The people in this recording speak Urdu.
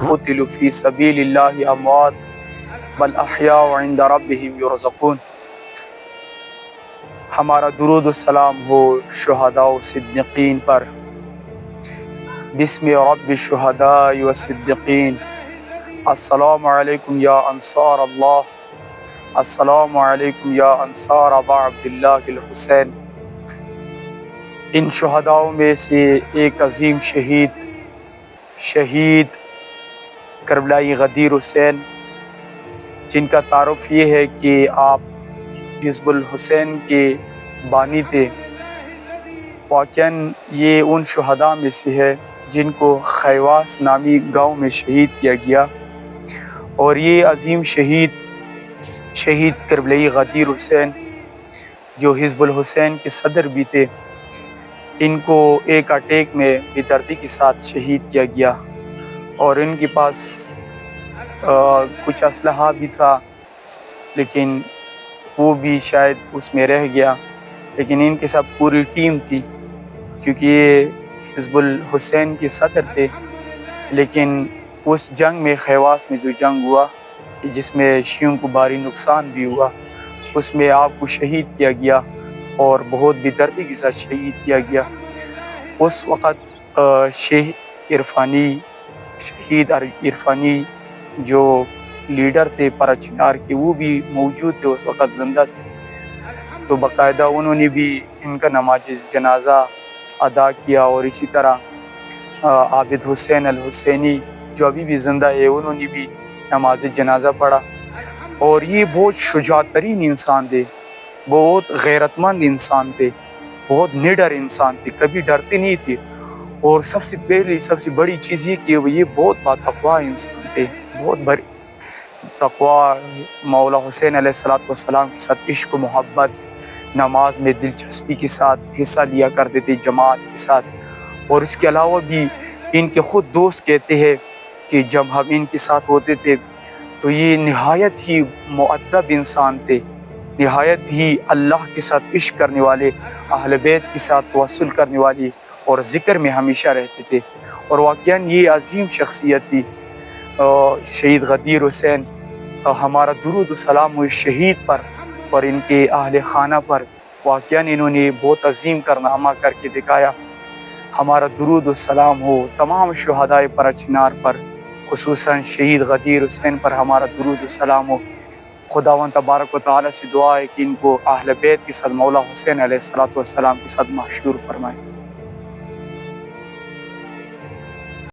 قتلوا فی سبیل اللہ اموات بل احیاء عند ربهم یرزقون۔ ہمارا درود و سلام ہو شہداء و صدیقین پر۔ بسم رب الشہداء و صدیقین۔ السلام علیکم یا انصار اللہ، السلام علیکم یا انصار ابا عبداللہ الحسین۔ ان شہداؤں میں سے ایک عظیم شہید کربلائی غدیر حسین، جن کا تعارف یہ ہے کہ آپ حزب الحسین کے بانی تھے۔ واقعاً یہ ان شہداء میں سے ہے جن کو خیواس نامی گاؤں میں شہید کیا گیا، اور یہ عظیم شہید کربلائی غدیر حسین جو حزب الحسین کے صدر بھی تھے، ان کو ایک اٹیک میں بے دردی کے ساتھ شہید کیا گیا، اور ان کے پاس کچھ اسلحہ بھی تھا لیکن وہ بھی شاید اس میں رہ گیا، لیکن ان کے ساتھ پوری ٹیم تھی کیونکہ یہ حزب الحسین کے صدر تھے۔ لیکن اس جنگ میں خیواس میں جو جنگ ہوا جس میں شیعوں کو بھاری نقصان بھی ہوا، اس میں آپ کو شہید کیا گیا اور بہت بے دردی کے ساتھ شہید کیا گیا۔ اس وقت شہید عرفانی جو لیڈر تھے پراچینار کے، وہ بھی موجود تھے، اس وقت زندہ تھے، تو باقاعدہ انہوں نے بھی ان کا نماز جنازہ ادا کیا، اور اسی طرح عابد حسین الحسینی جو ابھی بھی زندہ ہے، انہوں نے بھی نماز جنازہ پڑھا۔ اور یہ بہت شجاع ترین انسان تھے، بہت غیرت مند انسان تھے، بہت نڈر انسان تھے، کبھی ڈرتے نہیں تھے، اور سب سے بڑی چیز یہ کہ یہ بہت باتقوا انسان تھے، بہت بڑی تقوا، مولا حسین علیہ السلام کے ساتھ عشق و محبت، نماز میں دلچسپی کے ساتھ حصہ لیا کرتے تھے جماعت کے ساتھ۔ اور اس کے علاوہ بھی ان کے خود دوست کہتے ہیں کہ جب ہم ان کے ساتھ ہوتے تھے تو یہ نہایت ہی مؤدب انسان تھے، نہایت ہی اللہ کے ساتھ عشق کرنے والے، اہل بیت کے ساتھ توسل کرنے والے، اور ذکر میں ہمیشہ رہتے تھے۔ اور واقعاً یہ عظیم شخصیت تھی شہید غدیر حسین۔ ہمارا درود و سلام ہو شہید پر اور ان کے اہل خانہ پر۔ واقعاً انہوں نے بہت عظیم کارنامہ کر کے دکھایا۔ ہمارا درود و سلام ہو تمام شہدائے پراچینار پر، خصوصاً شہید غدیر حسین پر ہمارا درود و سلام ہو۔ خداوند تبارک و تعالیٰ سے دعا ہے کہ ان کو اہل بیت کے ساتھ مولا حسین علیہ السلام کے ساتھ محشور فرمائے۔